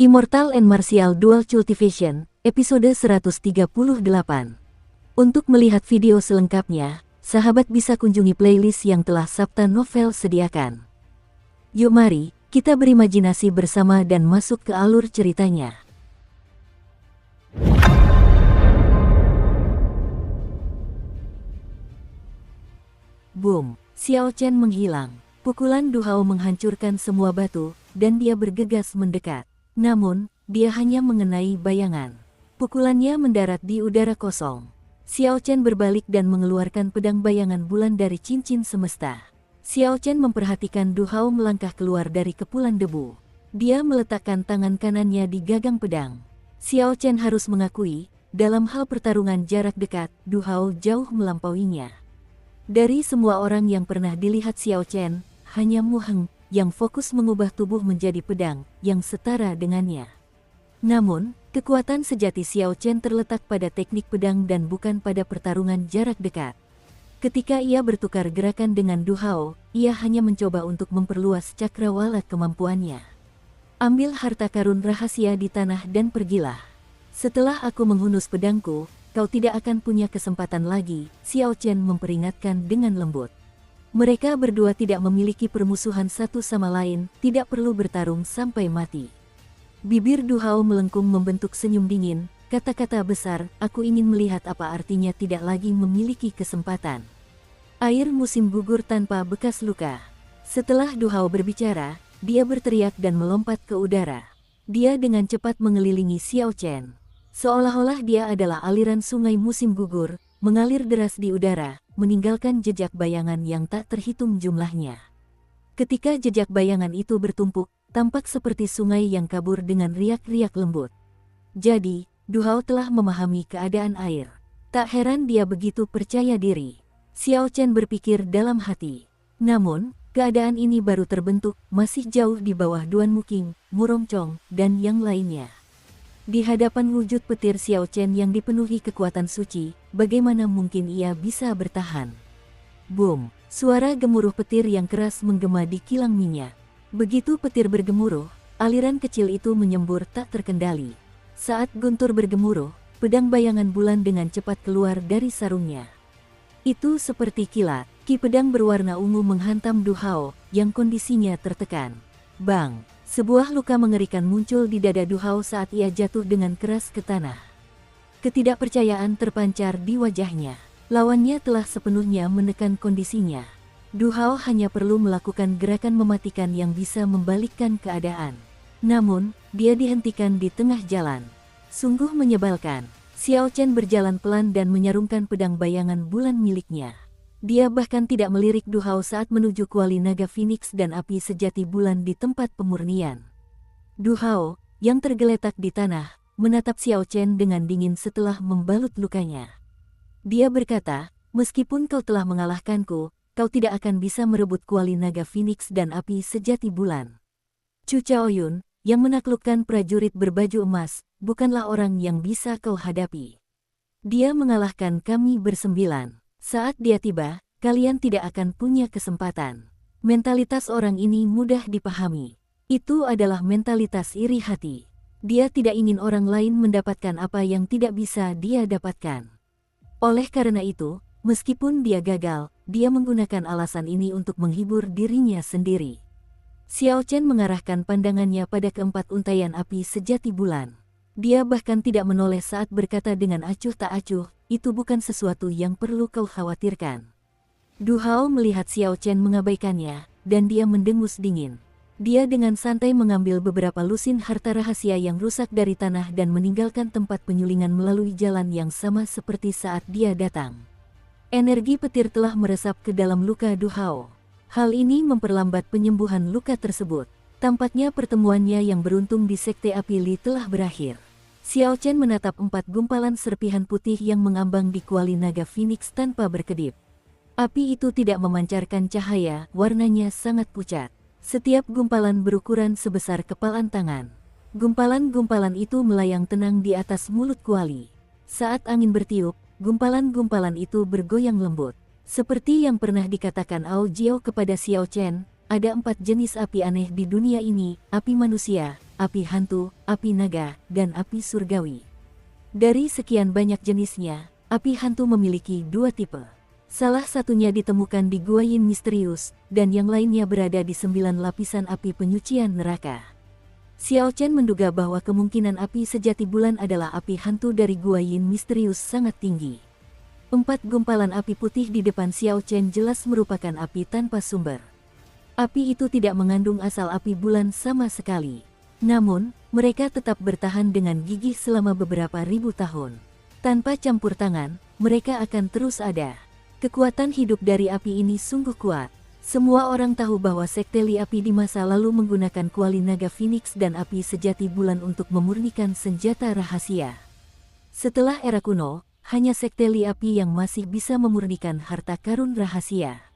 Immortal and Martial Dual Cultivation, episode 138. Untuk melihat video selengkapnya, sahabat bisa kunjungi playlist yang telah Sabta Novel sediakan. Yuk mari, kita berimajinasi bersama dan masuk ke alur ceritanya. Boom, Xiao Chen menghilang. Pukulan Du Hao menghancurkan semua batu, dan dia bergegas mendekat. Namun, dia hanya mengenai bayangan. Pukulannya mendarat di udara kosong. Xiao Chen berbalik dan mengeluarkan pedang bayangan bulan dari cincin semesta. Xiao Chen memperhatikan Du Hao melangkah keluar dari kepulan debu. Dia meletakkan tangan kanannya di gagang pedang. Xiao Chen harus mengakui, dalam hal pertarungan jarak dekat, Du Hao jauh melampauinya. Dari semua orang yang pernah dilihat Xiao Chen, hanya Mu Heng yang fokus mengubah tubuh menjadi pedang yang setara dengannya. Namun, kekuatan sejati Xiao Chen terletak pada teknik pedang dan bukan pada pertarungan jarak dekat. Ketika ia bertukar gerakan dengan Du Hao, ia hanya mencoba untuk memperluas cakrawala kemampuannya. Ambil harta karun rahasia di tanah dan pergilah. Setelah aku menghunus pedangku, kau tidak akan punya kesempatan lagi, Xiao Chen memperingatkan dengan lembut. Mereka berdua tidak memiliki permusuhan satu sama lain, tidak perlu bertarung sampai mati. Bibir Du Hao melengkung membentuk senyum dingin, kata-kata besar, aku ingin melihat apa artinya tidak lagi memiliki kesempatan. Air musim gugur tanpa bekas luka. Setelah Du Hao berbicara, dia berteriak dan melompat ke udara. Dia dengan cepat mengelilingi Xiao Chen. Seolah-olah dia adalah aliran sungai musim gugur, mengalir deras di udara, meninggalkan jejak bayangan yang tak terhitung jumlahnya. Ketika jejak bayangan itu bertumpuk, tampak seperti sungai yang kabur dengan riak-riak lembut. Jadi, Du Hao telah memahami keadaan air. Tak heran dia begitu percaya diri. Xiao Chen berpikir dalam hati. Namun, keadaan ini baru terbentuk, masih jauh di bawah Duan Muking, Murong Chong, dan yang lainnya. Di hadapan wujud petir Xiao Chen yang dipenuhi kekuatan suci, bagaimana mungkin ia bisa bertahan? Boom! Suara gemuruh petir yang keras menggema di kilang minyak. Begitu petir bergemuruh, aliran kecil itu menyembur tak terkendali. Saat guntur bergemuruh, pedang bayangan bulan dengan cepat keluar dari sarungnya. Itu seperti kilat, ki pedang berwarna ungu menghantam Du Hao, yang kondisinya tertekan. Bang! Sebuah luka mengerikan muncul di dada Du Hao saat ia jatuh dengan keras ke tanah. Ketidakpercayaan terpancar di wajahnya. Lawannya telah sepenuhnya menekan kondisinya. Du Hao hanya perlu melakukan gerakan mematikan yang bisa membalikkan keadaan. Namun, dia dihentikan di tengah jalan. Sungguh menyebalkan. Xiao Chen berjalan pelan dan menyarungkan pedang bayangan bulan miliknya. Dia bahkan tidak melirik Du Hao saat menuju kuali naga Phoenix dan api sejati bulan di tempat pemurnian. Du Hao, yang tergeletak di tanah, menatap Xiao Chen dengan dingin setelah membalut lukanya. Dia berkata, meskipun kau telah mengalahkanku, kau tidak akan bisa merebut kuali naga Phoenix dan api sejati bulan. Chu Chaoyun, yang menaklukkan prajurit berbaju emas, bukanlah orang yang bisa kau hadapi. Dia mengalahkan kami bersembilan. Saat dia tiba, kalian tidak akan punya kesempatan. Mentalitas orang ini mudah dipahami. Itu adalah mentalitas iri hati. Dia tidak ingin orang lain mendapatkan apa yang tidak bisa dia dapatkan. Oleh karena itu, meskipun dia gagal, dia menggunakan alasan ini untuk menghibur dirinya sendiri. Xiao Chen mengarahkan pandangannya pada keempat untaian api sejati bulan. Dia bahkan tidak menoleh saat berkata dengan acuh tak acuh, itu bukan sesuatu yang perlu kau khawatirkan. Du Hao melihat Xiao Chen mengabaikannya, dan dia mendengus dingin. Dia dengan santai mengambil beberapa lusin harta rahasia yang rusak dari tanah dan meninggalkan tempat penyulingan melalui jalan yang sama seperti saat dia datang. Energi petir telah meresap ke dalam luka Du Hao. Hal ini memperlambat penyembuhan luka tersebut. Tampaknya pertemuannya yang beruntung di Sekte Api Li telah berakhir. Xiao Chen menatap 4 gumpalan serpihan putih yang mengambang di kuali naga Phoenix tanpa berkedip. Api itu tidak memancarkan cahaya, warnanya sangat pucat. Setiap gumpalan berukuran sebesar kepalan tangan. Gumpalan-gumpalan itu melayang tenang di atas mulut kuali. Saat angin bertiup, gumpalan-gumpalan itu bergoyang lembut. Seperti yang pernah dikatakan Ao Jiao kepada Xiao Chen, ada 4 jenis api aneh di dunia ini, api manusia, api hantu, api naga, dan api surgawi. Dari sekian banyak jenisnya, api hantu memiliki dua tipe. Salah satunya ditemukan di Gua Yin misterius, dan yang lainnya berada di 9 lapisan api penyucian neraka. Xiao Chen menduga bahwa kemungkinan api sejati bulan adalah api hantu dari Gua Yin misterius sangat tinggi. 4 gumpalan api putih di depan Xiao Chen jelas merupakan api tanpa sumber. Api itu tidak mengandung asal api bulan sama sekali. Namun, mereka tetap bertahan dengan gigih selama beberapa ribu tahun. Tanpa campur tangan, mereka akan terus ada. Kekuatan hidup dari api ini sungguh kuat. Semua orang tahu bahwa sekte Li Api di masa lalu menggunakan kuali naga Phoenix dan api sejati bulan untuk memurnikan senjata rahasia. Setelah era kuno, hanya sekte Li Api yang masih bisa memurnikan harta karun rahasia.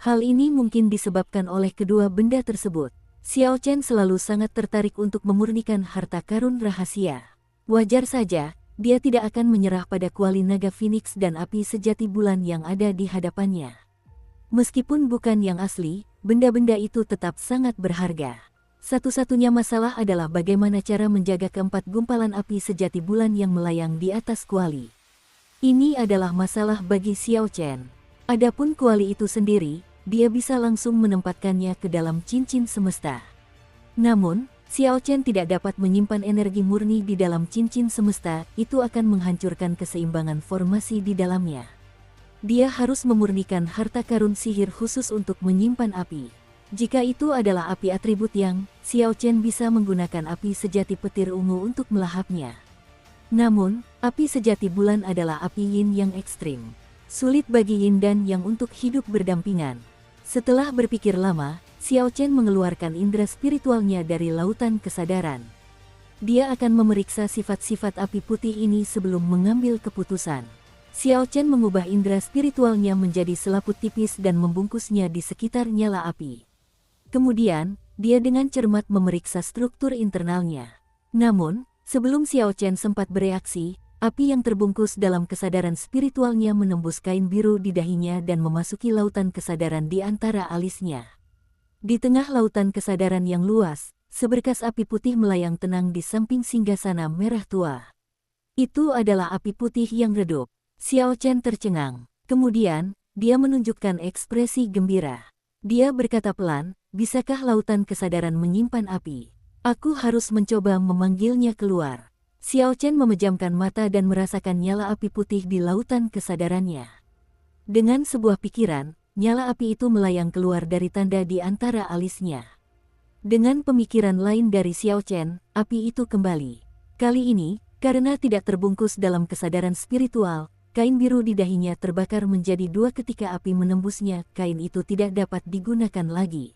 Hal ini mungkin disebabkan oleh kedua benda tersebut. Xiao Chen selalu sangat tertarik untuk memurnikan harta karun rahasia. Wajar saja, dia tidak akan menyerah pada kuali naga Phoenix dan api sejati bulan yang ada di hadapannya. Meskipun bukan yang asli, benda-benda itu tetap sangat berharga. Satu-satunya masalah adalah bagaimana cara menjaga keempat gumpalan api sejati bulan yang melayang di atas kuali. Ini adalah masalah bagi Xiao Chen. Adapun kuali itu sendiri, dia bisa langsung menempatkannya ke dalam cincin semesta. Namun, Xiao Chen tidak dapat menyimpan energi murni di dalam cincin semesta, itu akan menghancurkan keseimbangan formasi di dalamnya. Dia harus memurnikan harta karun sihir khusus untuk menyimpan api. Jika itu adalah api atribut yang, Xiao Chen bisa menggunakan api sejati petir ungu untuk melahapnya. Namun, api sejati bulan adalah api yin yang ekstrim. Sulit bagi yin dan yang untuk hidup berdampingan. Setelah berpikir lama, Xiao Chen mengeluarkan indera spiritualnya dari lautan kesadaran. Dia akan memeriksa sifat-sifat api putih ini sebelum mengambil keputusan. Xiao Chen mengubah indera spiritualnya menjadi selaput tipis dan membungkusnya di sekitar nyala api. Kemudian, dia dengan cermat memeriksa struktur internalnya. Namun, sebelum Xiao Chen sempat bereaksi, api yang terbungkus dalam kesadaran spiritualnya menembus kain biru di dahinya dan memasuki lautan kesadaran di antara alisnya. Di tengah lautan kesadaran yang luas, seberkas api putih melayang tenang di samping singgasana merah tua. Itu adalah api putih yang redup. Xiao Chen tercengang. Kemudian, dia menunjukkan ekspresi gembira. Dia berkata pelan, bisakah lautan kesadaran menyimpan api? Aku harus mencoba memanggilnya keluar. Xiao Chen memejamkan mata dan merasakan nyala api putih di lautan kesadarannya. Dengan sebuah pikiran, nyala api itu melayang keluar dari tanda di antara alisnya. Dengan pemikiran lain dari Xiao Chen, api itu kembali. Kali ini, karena tidak terbungkus dalam kesadaran spiritual, kain biru di dahinya terbakar menjadi 2 ketika api menembusnya, kain itu tidak dapat digunakan lagi.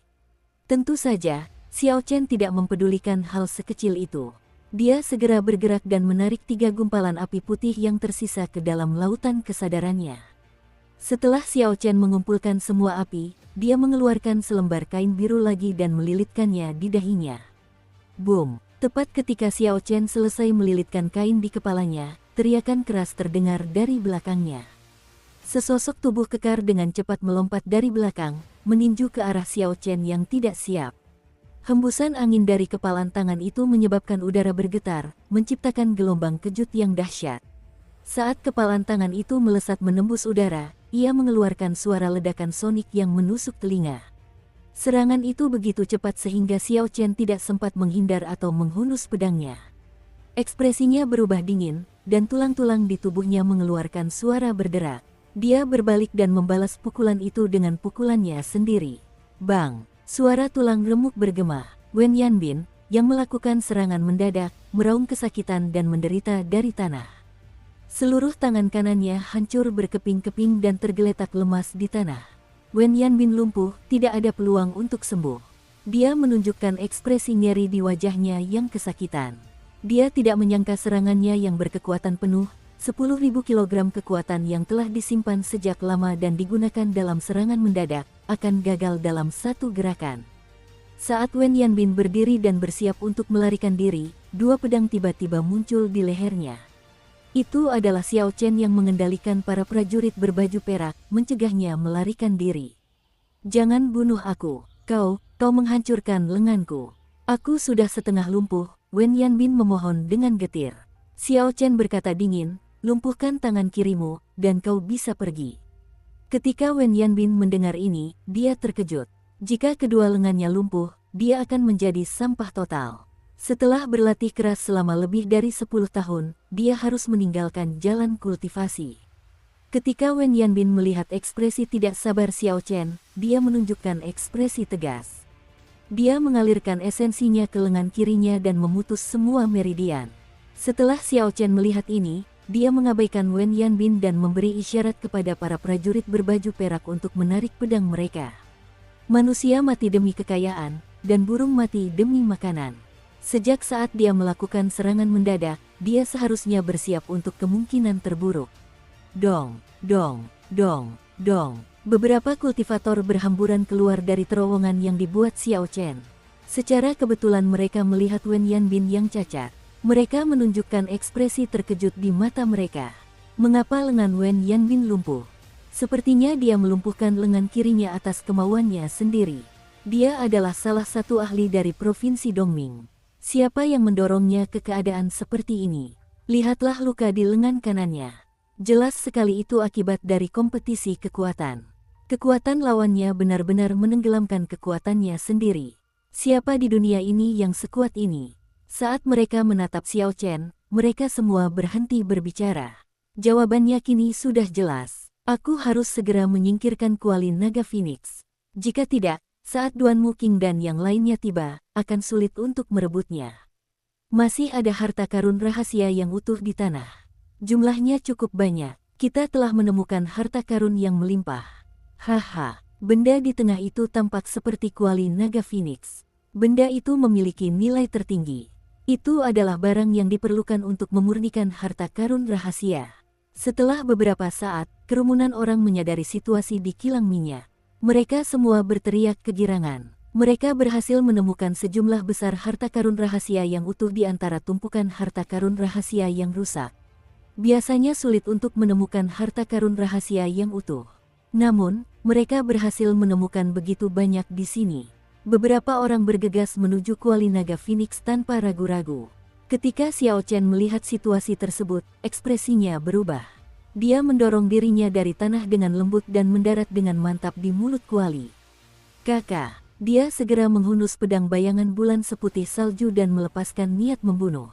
Tentu saja, Xiao Chen tidak mempedulikan hal sekecil itu. Dia segera bergerak dan menarik 3 gumpalan api putih yang tersisa ke dalam lautan kesadarannya. Setelah Xiao Chen mengumpulkan semua api, dia mengeluarkan selembar kain biru lagi dan melilitkannya di dahinya. Boom! Tepat ketika Xiao Chen selesai melilitkan kain di kepalanya, teriakan keras terdengar dari belakangnya. Sesosok tubuh kekar dengan cepat melompat dari belakang, meninju ke arah Xiao Chen yang tidak siap. Hembusan angin dari kepalan tangan itu menyebabkan udara bergetar, menciptakan gelombang kejut yang dahsyat. Saat kepalan tangan itu melesat menembus udara, ia mengeluarkan suara ledakan sonik yang menusuk telinga. Serangan itu begitu cepat sehingga Xiao Chen tidak sempat menghindar atau menghunus pedangnya. Ekspresinya berubah dingin, dan tulang-tulang di tubuhnya mengeluarkan suara berderak. Dia berbalik dan membalas pukulan itu dengan pukulannya sendiri. Bang! Suara tulang remuk bergema. Wen Yanbin, yang melakukan serangan mendadak, meraung kesakitan dan menderita dari tanah. Seluruh tangan kanannya hancur berkeping-keping dan tergeletak lemas di tanah. Wen Yanbin lumpuh, tidak ada peluang untuk sembuh. Dia menunjukkan ekspresi nyeri di wajahnya yang kesakitan. Dia tidak menyangka serangannya yang berkekuatan penuh, 10.000 kilogram kekuatan yang telah disimpan sejak lama dan digunakan dalam serangan mendadak, akan gagal dalam satu gerakan. Saat Wen Yanbin berdiri dan bersiap untuk melarikan diri, 2 pedang tiba-tiba muncul di lehernya. Itu adalah Xiao Chen yang mengendalikan para prajurit berbaju perak, mencegahnya melarikan diri. Jangan bunuh aku, kau menghancurkan lenganku. Aku sudah setengah lumpuh, Wen Yanbin memohon dengan getir. Xiao Chen berkata dingin, lumpuhkan tangan kirimu, dan kau bisa pergi. Ketika Wen Yanbin mendengar ini, dia terkejut. Jika kedua lengannya lumpuh, dia akan menjadi sampah total. Setelah berlatih keras selama lebih dari 10 tahun, dia harus meninggalkan jalan kultivasi. Ketika Wen Yanbin melihat ekspresi tidak sabar Xiao Chen, dia menunjukkan ekspresi tegas. Dia mengalirkan esensinya ke lengan kirinya dan memutus semua meridian. Setelah Xiao Chen melihat ini, dia mengabaikan Wen Yanbin dan memberi isyarat kepada para prajurit berbaju perak untuk menarik pedang mereka. Manusia mati demi kekayaan, dan burung mati demi makanan. Sejak saat dia melakukan serangan mendadak, dia seharusnya bersiap untuk kemungkinan terburuk. Dong, dong, dong, dong. Beberapa kultivator berhamburan keluar dari terowongan yang dibuat Xiao Chen. Secara kebetulan mereka melihat Wen Yanbin yang cacat. Mereka menunjukkan ekspresi terkejut di mata mereka. Mengapa lengan Wen Yanbin lumpuh? Sepertinya dia melumpuhkan lengan kirinya atas kemauannya sendiri. Dia adalah salah satu ahli dari Provinsi Dongming. Siapa yang mendorongnya ke keadaan seperti ini? Lihatlah luka di lengan kanannya. Jelas sekali itu akibat dari kompetisi kekuatan. Kekuatan lawannya benar-benar menenggelamkan kekuatannya sendiri. Siapa di dunia ini yang sekuat ini? Saat mereka menatap Xiao Chen, mereka semua berhenti berbicara. Jawabannya kini sudah jelas. Aku harus segera menyingkirkan kuali naga Phoenix. Jika tidak, saat Duan Muking dan yang lainnya tiba, akan sulit untuk merebutnya. Masih ada harta karun rahasia yang utuh di tanah. Jumlahnya cukup banyak. Kita telah menemukan harta karun yang melimpah. Haha, benda di tengah itu tampak seperti kuali naga Phoenix. Benda itu memiliki nilai tertinggi. Itu adalah barang yang diperlukan untuk memurnikan harta karun rahasia. Setelah beberapa saat, kerumunan orang menyadari situasi di kilang minyak. Mereka semua berteriak kegirangan. Mereka berhasil menemukan sejumlah besar harta karun rahasia yang utuh di antara tumpukan harta karun rahasia yang rusak. Biasanya sulit untuk menemukan harta karun rahasia yang utuh. Namun, mereka berhasil menemukan begitu banyak di sini. Beberapa orang bergegas menuju kuali naga Phoenix tanpa ragu-ragu. Ketika Xiao Chen melihat situasi tersebut, ekspresinya berubah. Dia mendorong dirinya dari tanah dengan lembut dan mendarat dengan mantap di mulut kuali. Kakak, dia segera menghunus pedang bayangan bulan seputih salju dan melepaskan niat membunuh.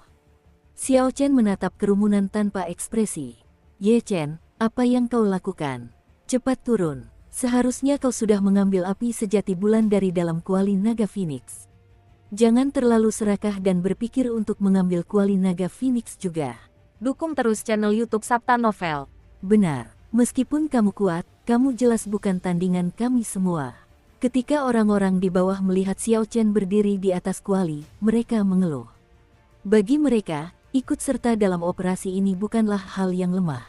Xiao Chen menatap kerumunan tanpa ekspresi. Ye Chen, apa yang kau lakukan? Cepat turun. Seharusnya kau sudah mengambil api sejati bulan dari dalam kuali naga Phoenix. Jangan terlalu serakah dan berpikir untuk mengambil kuali naga Phoenix juga. Dukung terus channel YouTube Sabta Novel. Benar, meskipun kamu kuat, kamu jelas bukan tandingan kami semua. Ketika orang-orang di bawah melihat Xiao Chen berdiri di atas kuali, mereka mengeluh. Bagi mereka, ikut serta dalam operasi ini bukanlah hal yang lemah.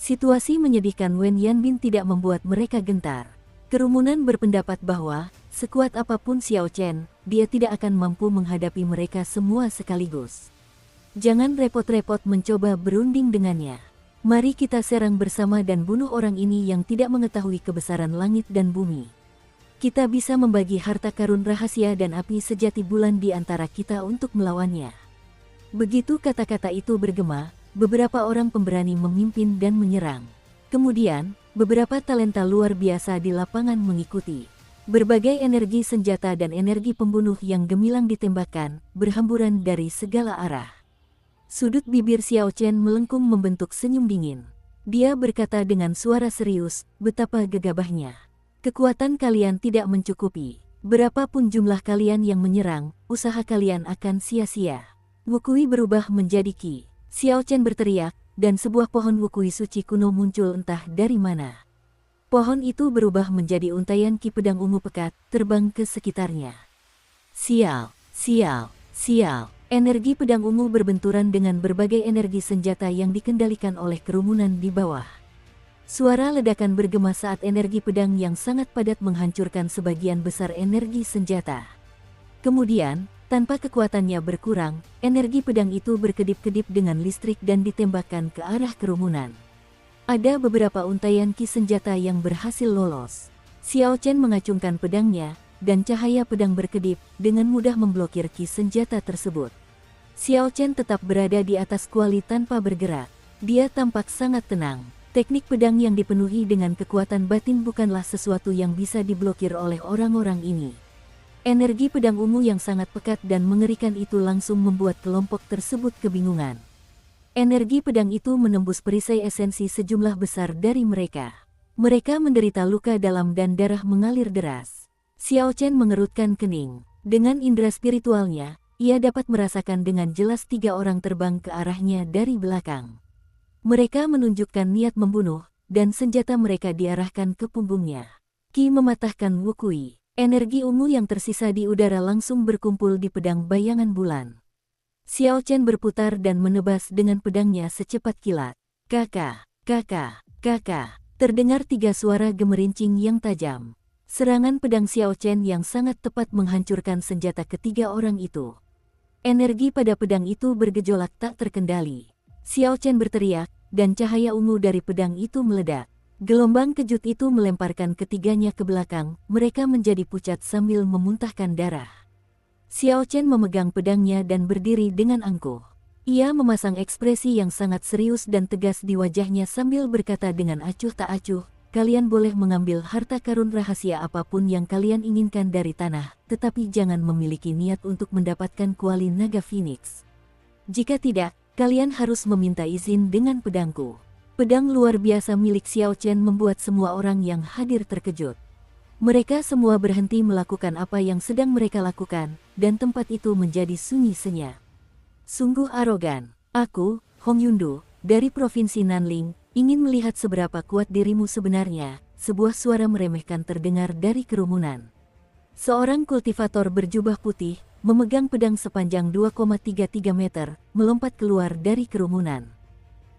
Situasi menyedihkan Wen Yanbin tidak membuat mereka gentar. Kerumunan berpendapat bahwa, sekuat apapun Xiao Chen, dia tidak akan mampu menghadapi mereka semua sekaligus. Jangan repot-repot mencoba berunding dengannya. Mari kita serang bersama dan bunuh orang ini yang tidak mengetahui kebesaran langit dan bumi. Kita bisa membagi harta karun rahasia dan api sejati bulan di antara kita untuk melawannya. Begitu kata-kata itu bergema, beberapa orang pemberani memimpin dan menyerang. Kemudian, beberapa talenta luar biasa di lapangan mengikuti. Berbagai energi senjata dan energi pembunuh yang gemilang ditembakkan, berhamburan dari segala arah. Sudut bibir Xiao Chen melengkung membentuk senyum dingin. Dia berkata dengan suara serius, betapa gegabahnya. Kekuatan kalian tidak mencukupi. Berapapun jumlah kalian yang menyerang, usaha kalian akan sia-sia. Wukui berubah menjadi Qi. Xiao Chen berteriak, dan sebuah pohon wukui suci kuno muncul entah dari mana. Pohon itu berubah menjadi untaian Qi pedang ungu pekat, terbang ke sekitarnya. Sial, sial, sial. Energi pedang ungu berbenturan dengan berbagai energi senjata yang dikendalikan oleh kerumunan di bawah. Suara ledakan bergema saat energi pedang yang sangat padat menghancurkan sebagian besar energi senjata. Kemudian, tanpa kekuatannya berkurang, energi pedang itu berkedip-kedip dengan listrik dan ditembakkan ke arah kerumunan. Ada beberapa untaian Qi senjata yang berhasil lolos. Xiao Chen mengacungkan pedangnya, dan cahaya pedang berkedip, dengan mudah memblokir ki senjata tersebut. Xiao Chen tetap berada di atas kuali tanpa bergerak. Dia tampak sangat tenang. Teknik pedang yang dipenuhi dengan kekuatan batin bukanlah sesuatu yang bisa diblokir oleh orang-orang ini. Energi pedang ungu yang sangat pekat dan mengerikan itu langsung membuat kelompok tersebut kebingungan. Energi pedang itu menembus perisai esensi sejumlah besar dari mereka. Mereka menderita luka dalam dan darah mengalir deras. Xiao Chen mengerutkan kening. Dengan indera spiritualnya, ia dapat merasakan dengan jelas 3 orang terbang ke arahnya dari belakang. Mereka menunjukkan niat membunuh, dan senjata mereka diarahkan ke punggungnya. Qi mematahkan Wukui. Energi ungu yang tersisa di udara langsung berkumpul di pedang bayangan bulan. Xiao Chen berputar dan menebas dengan pedangnya secepat kilat. Kakak, kakak, kakak. Terdengar 3 suara gemerincing yang tajam. Serangan pedang Xiao Chen yang sangat tepat menghancurkan senjata ketiga orang itu. Energi pada pedang itu bergejolak tak terkendali. Xiao Chen berteriak, dan cahaya ungu dari pedang itu meledak. Gelombang kejut itu melemparkan ketiganya ke belakang, mereka menjadi pucat sambil memuntahkan darah. Xiao Chen memegang pedangnya dan berdiri dengan angkuh. Ia memasang ekspresi yang sangat serius dan tegas di wajahnya sambil berkata dengan acuh tak acuh, "Kalian boleh mengambil harta karun rahasia apapun yang kalian inginkan dari tanah, tetapi jangan memiliki niat untuk mendapatkan kuali naga Phoenix. Jika tidak, kalian harus meminta izin dengan pedangku." Pedang luar biasa milik Xiao Chen membuat semua orang yang hadir terkejut. Mereka semua berhenti melakukan apa yang sedang mereka lakukan, dan tempat itu menjadi sunyi senyap. Sungguh arogan. Aku, Hong Yundu, dari Provinsi Nanling, ingin melihat seberapa kuat dirimu sebenarnya. Sebuah suara meremehkan terdengar dari kerumunan. Seorang kultivator berjubah putih, memegang pedang sepanjang 2,33 meter, melompat keluar dari kerumunan.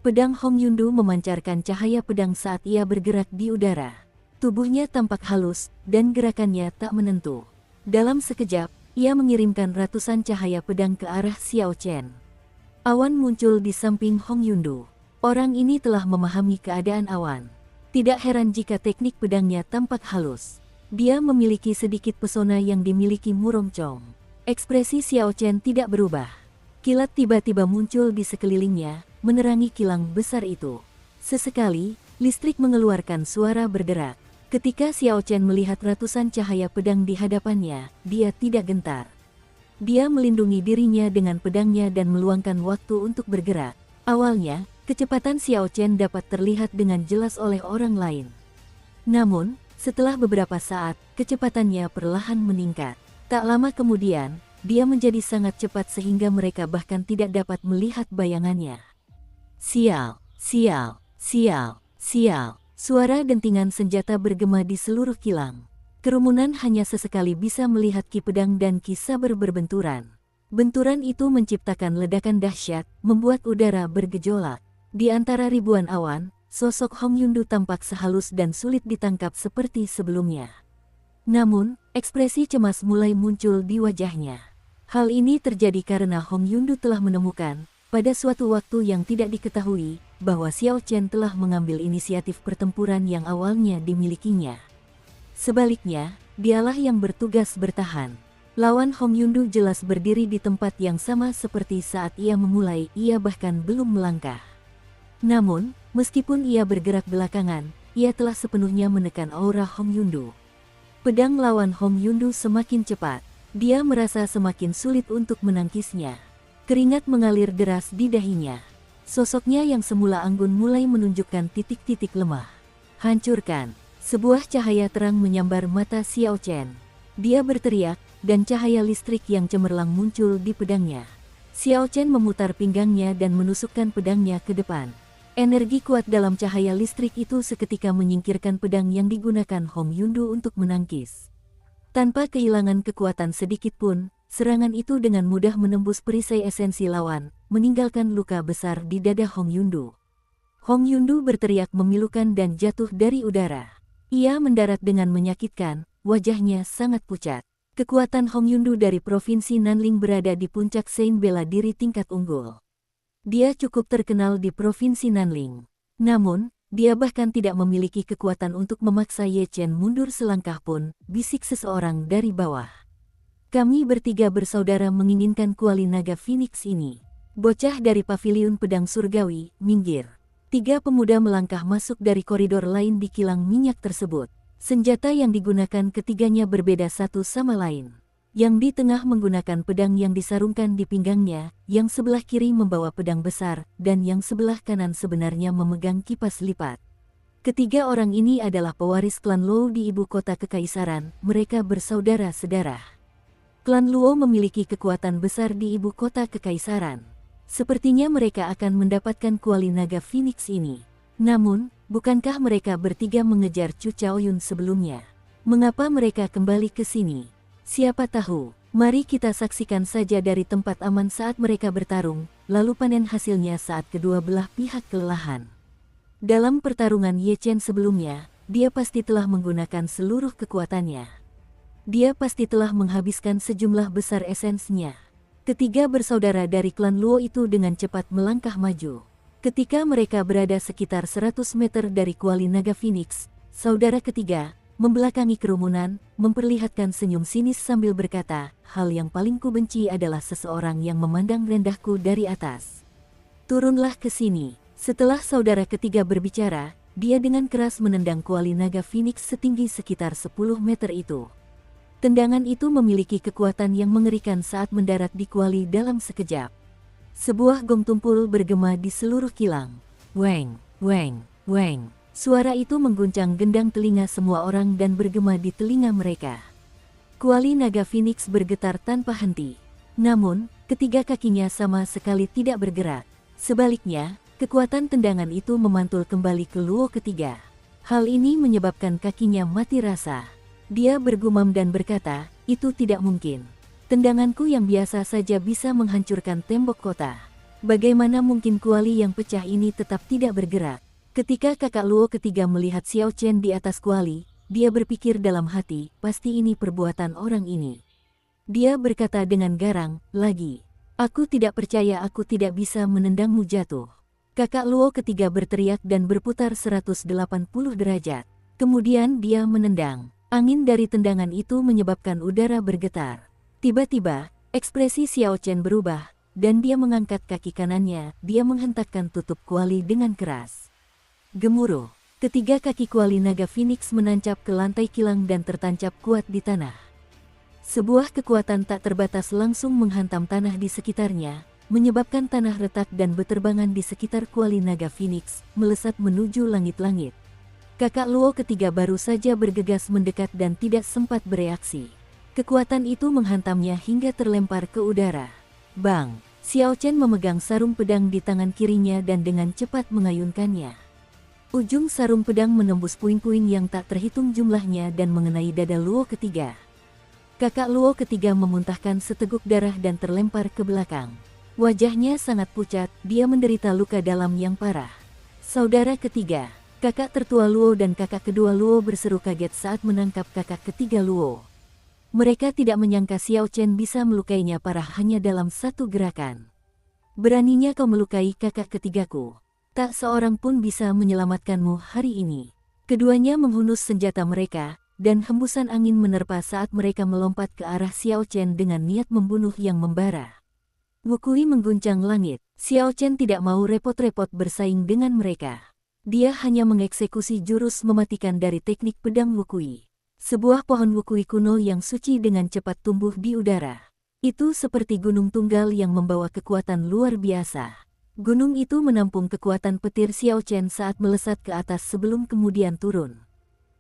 Pedang Hong Yundu memancarkan cahaya pedang saat ia bergerak di udara. Tubuhnya tampak halus, dan gerakannya tak menentu. Dalam sekejap, ia mengirimkan ratusan cahaya pedang ke arah Xiao Chen. Awan muncul di samping Hong Yundu. Orang ini telah memahami keadaan awan. Tidak heran jika teknik pedangnya tampak halus. Dia memiliki sedikit pesona yang dimiliki Murong Chong. Ekspresi Xiao Chen tidak berubah. Kilat tiba-tiba muncul di sekelilingnya, menerangi kilang besar itu. Sesekali, listrik mengeluarkan suara berderak. Ketika Xiao Chen melihat ratusan cahaya pedang di hadapannya, dia tidak gentar. Dia melindungi dirinya dengan pedangnya dan meluangkan waktu untuk bergerak. Awalnya, kecepatan Xiao Chen dapat terlihat dengan jelas oleh orang lain. Namun, setelah beberapa saat, kecepatannya perlahan meningkat. Tak lama kemudian, dia menjadi sangat cepat sehingga mereka bahkan tidak dapat melihat bayangannya. Sial, sial, sial, sial. Suara dentingan senjata bergema di seluruh kilang. Kerumunan hanya sesekali bisa melihat ki pedang dan ki saber berbenturan. Benturan itu menciptakan ledakan dahsyat, membuat udara bergejolak. Di antara ribuan awan, sosok Hong Yundu tampak sehalus dan sulit ditangkap seperti sebelumnya. Namun, ekspresi cemas mulai muncul di wajahnya. Hal ini terjadi karena Hong Yundu telah menemukan, pada suatu waktu yang tidak diketahui, bahwa Xiao Chen telah mengambil inisiatif pertempuran yang awalnya dimilikinya. Sebaliknya, dialah yang bertugas bertahan. Lawan Hong Yundu jelas berdiri di tempat yang sama seperti saat ia memulai, ia bahkan belum melangkah. Namun, meskipun ia bergerak belakangan, ia telah sepenuhnya menekan aura Hong Yundu. Pedang lawan Hong Yundu semakin cepat. Dia merasa semakin sulit untuk menangkisnya. Keringat mengalir deras di dahinya. Sosoknya yang semula anggun mulai menunjukkan titik-titik lemah. Hancurkan. Sebuah cahaya terang menyambar mata Xiao Chen. Dia berteriak, dan cahaya listrik yang cemerlang muncul di pedangnya. Xiao Chen memutar pinggangnya dan menusukkan pedangnya ke depan. Energi kuat dalam cahaya listrik itu seketika menyingkirkan pedang yang digunakan Hong Yundu untuk menangkis. Tanpa kehilangan kekuatan sedikit pun, serangan itu dengan mudah menembus perisai esensi lawan, meninggalkan luka besar di dada Hong Yundu. Hong Yundu berteriak memilukan dan jatuh dari udara. Ia mendarat dengan menyakitkan, wajahnya sangat pucat. Kekuatan Hong Yundu dari Provinsi Nanling berada di puncak sein bela diri tingkat unggul. Dia cukup terkenal di Provinsi Nanling. Namun, Dia bahkan tidak memiliki kekuatan untuk memaksa Ye Chen mundur selangkah pun, bisik seseorang dari bawah. Kami bertiga bersaudara menginginkan kuali naga Phoenix ini. Bocah dari paviliun pedang surgawi, minggir. 3 pemuda melangkah masuk dari koridor lain di kilang minyak tersebut. Senjata yang digunakan ketiganya berbeda satu sama lain. Yang di tengah menggunakan pedang yang disarungkan di pinggangnya, yang sebelah kiri membawa pedang besar, dan yang sebelah kanan sebenarnya memegang kipas lipat. Ketiga orang ini adalah pewaris klan Luo di ibu kota kekaisaran, mereka bersaudara sedarah. Klan Luo memiliki kekuatan besar di ibu kota kekaisaran. Sepertinya mereka akan mendapatkan kuali naga Phoenix ini. Namun, bukankah mereka bertiga mengejar Chu Chaoyun sebelumnya? Mengapa mereka kembali ke sini? Siapa tahu, mari kita saksikan saja dari tempat aman saat mereka bertarung, lalu panen hasilnya saat kedua belah pihak kelelahan. Dalam pertarungan Ye Chen sebelumnya, dia pasti telah menggunakan seluruh kekuatannya. Dia pasti telah menghabiskan sejumlah besar esensinya. Ketiga bersaudara dari klan Luo itu dengan cepat melangkah maju. Ketika mereka berada sekitar 100 meter dari kuali naga Phoenix, saudara ketiga membelakangi kerumunan, memperlihatkan senyum sinis sambil berkata, hal yang paling kubenci adalah seseorang yang memandang rendahku dari atas. Turunlah ke sini. Setelah saudara ketiga berbicara, dia dengan keras menendang kuali naga Phoenix setinggi sekitar 10 meter itu. Tendangan itu memiliki kekuatan yang mengerikan saat mendarat di kuali dalam sekejap. Sebuah gong tumpul bergema di seluruh kilang. Weng, weng, weng. Suara itu mengguncang gendang telinga semua orang dan bergema di telinga mereka. Kuali naga Phoenix bergetar tanpa henti. Namun, ketiga kakinya sama sekali tidak bergerak. Sebaliknya, kekuatan tendangan itu memantul kembali ke Luo ketiga. Hal ini menyebabkan kakinya mati rasa. Dia bergumam dan berkata, itu tidak mungkin. Tendanganku yang biasa saja bisa menghancurkan tembok kota. Bagaimana mungkin kuali yang pecah ini tetap tidak bergerak? Ketika kakak Luo ketiga melihat Xiao Chen di atas kuali, dia berpikir dalam hati, pasti ini perbuatan orang ini. Dia berkata dengan garang, lagi. Aku tidak percaya aku tidak bisa menendangmu jatuh. Kakak Luo ketiga berteriak dan berputar 180 derajat. Kemudian dia menendang. Angin dari tendangan itu menyebabkan udara bergetar. Tiba-tiba, ekspresi Xiao Chen berubah, dan dia mengangkat kaki kanannya, dia menghentakkan tutup kuali dengan keras. Gemuruh, ketiga kaki kuali naga Phoenix menancap ke lantai kilang dan tertancap kuat di tanah. Sebuah kekuatan tak terbatas langsung menghantam tanah di sekitarnya, menyebabkan tanah retak dan beterbangan di sekitar kuali naga Phoenix, melesat menuju langit-langit. Kakak Luo ketiga baru saja bergegas mendekat dan tidak sempat bereaksi. Kekuatan itu menghantamnya hingga terlempar ke udara. Bang! Xiao Chen memegang sarung pedang di tangan kirinya dan dengan cepat mengayunkannya. Ujung sarung pedang menembus puing-puing yang tak terhitung jumlahnya dan mengenai dada Luo ketiga. Kakak Luo ketiga memuntahkan seteguk darah dan terlempar ke belakang. Wajahnya sangat pucat, dia menderita luka dalam yang parah. Saudara ketiga, kakak tertua Luo dan kakak kedua Luo berseru kaget saat menangkap kakak ketiga Luo. Mereka tidak menyangka Xiao Chen bisa melukainya parah hanya dalam satu gerakan. Beraninya kau melukai kakak ketigaku. Tak seorang pun bisa menyelamatkanmu hari ini. Keduanya menghunus senjata mereka, dan hembusan angin menerpa saat mereka melompat ke arah Xiao Chen dengan niat membunuh yang membara. Wukui mengguncang langit. Xiao Chen tidak mau repot-repot bersaing dengan mereka. Dia hanya mengeksekusi jurus mematikan dari teknik pedang Wukui. Sebuah pohon Wukui kuno yang suci dengan cepat tumbuh di udara. Itu seperti gunung tunggal yang membawa kekuatan luar biasa. Gunung itu menampung kekuatan petir Xiao Chen saat melesat ke atas sebelum kemudian turun.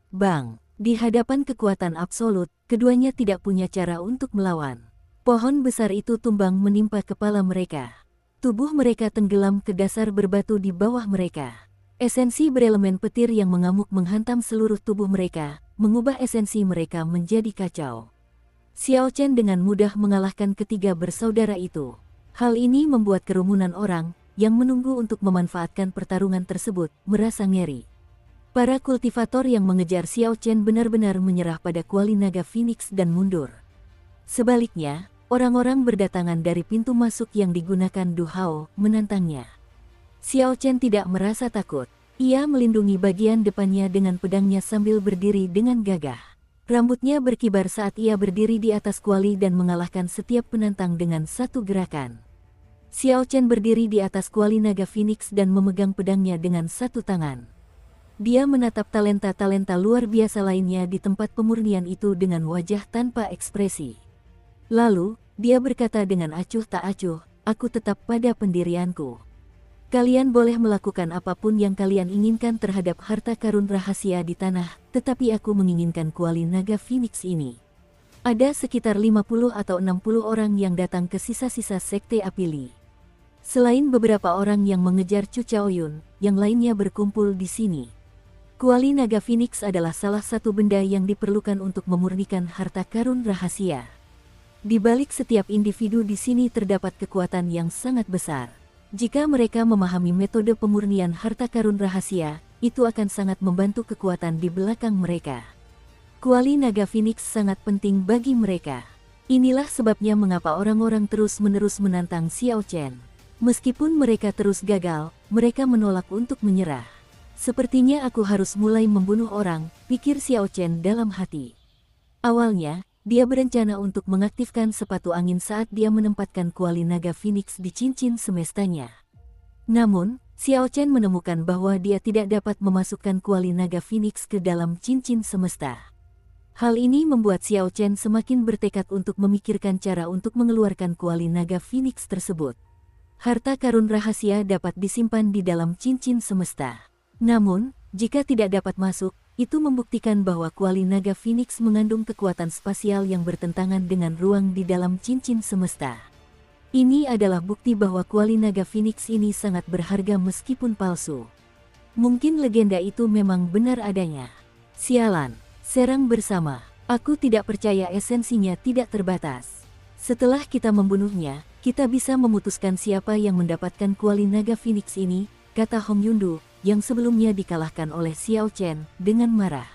Bang! Di hadapan kekuatan absolut, keduanya tidak punya cara untuk melawan. Pohon besar itu tumbang menimpa kepala mereka. Tubuh mereka tenggelam ke dasar berbatu di bawah mereka. Esensi berelemen petir yang mengamuk menghantam seluruh tubuh mereka, mengubah esensi mereka menjadi kacau. Xiao Chen dengan mudah mengalahkan ketiga bersaudara itu. Hal ini membuat kerumunan orang yang menunggu untuk memanfaatkan pertarungan tersebut merasa ngeri. Para kultivator yang mengejar Xiao Chen benar-benar menyerah pada kuali naga Phoenix dan mundur. Sebaliknya, orang-orang berdatangan dari pintu masuk yang digunakan Du Hao menantangnya. Xiao Chen tidak merasa takut. Ia melindungi bagian depannya dengan pedangnya sambil berdiri dengan gagah. Rambutnya berkibar saat ia berdiri di atas kuali dan mengalahkan setiap penantang dengan satu gerakan. Xiao Chen berdiri di atas kuali naga Phoenix dan memegang pedangnya dengan satu tangan. Dia menatap talenta-talenta luar biasa lainnya di tempat pemurnian itu dengan wajah tanpa ekspresi. Lalu, dia berkata dengan acuh tak acuh, "Aku tetap pada pendirianku. Kalian boleh melakukan apapun yang kalian inginkan terhadap harta karun rahasia di tanah, tetapi aku menginginkan kuali naga Phoenix ini." Ada sekitar 50 atau 60 orang yang datang ke sisa-sisa sekte Apili. Selain beberapa orang yang mengejar Chu Chaoyun, yang lainnya berkumpul di sini. Kuali naga Phoenix adalah salah satu benda yang diperlukan untuk memurnikan harta karun rahasia. Di balik setiap individu di sini terdapat kekuatan yang sangat besar. Jika mereka memahami metode pemurnian harta karun rahasia, itu akan sangat membantu kekuatan di belakang mereka. Kuali naga Phoenix sangat penting bagi mereka. Inilah sebabnya mengapa orang-orang terus-menerus menantang Xiao Chen. Meskipun mereka terus gagal, mereka menolak untuk menyerah. Sepertinya aku harus mulai membunuh orang, pikir Xiao Chen dalam hati. Awalnya, dia berencana untuk mengaktifkan sepatu angin saat dia menempatkan kuali naga Phoenix di cincin semestanya. Namun, Xiao Chen menemukan bahwa dia tidak dapat memasukkan kuali naga Phoenix ke dalam cincin semesta. Hal ini membuat Xiao Chen semakin bertekad untuk memikirkan cara untuk mengeluarkan kuali naga Phoenix tersebut. Harta karun rahasia dapat disimpan di dalam cincin semesta. Namun, jika tidak dapat masuk, itu membuktikan bahwa kuali naga Phoenix mengandung kekuatan spasial yang bertentangan dengan ruang di dalam cincin semesta. Ini adalah bukti bahwa kuali naga Phoenix ini sangat berharga meskipun palsu. Mungkin legenda itu memang benar adanya. Sialan, serang bersama. Aku tidak percaya esensinya tidak terbatas. Setelah kita membunuhnya, kita bisa memutuskan siapa yang mendapatkan kuali naga Phoenix ini, kata Hong Yundu, yang sebelumnya dikalahkan oleh Xiao Chen, dengan marah.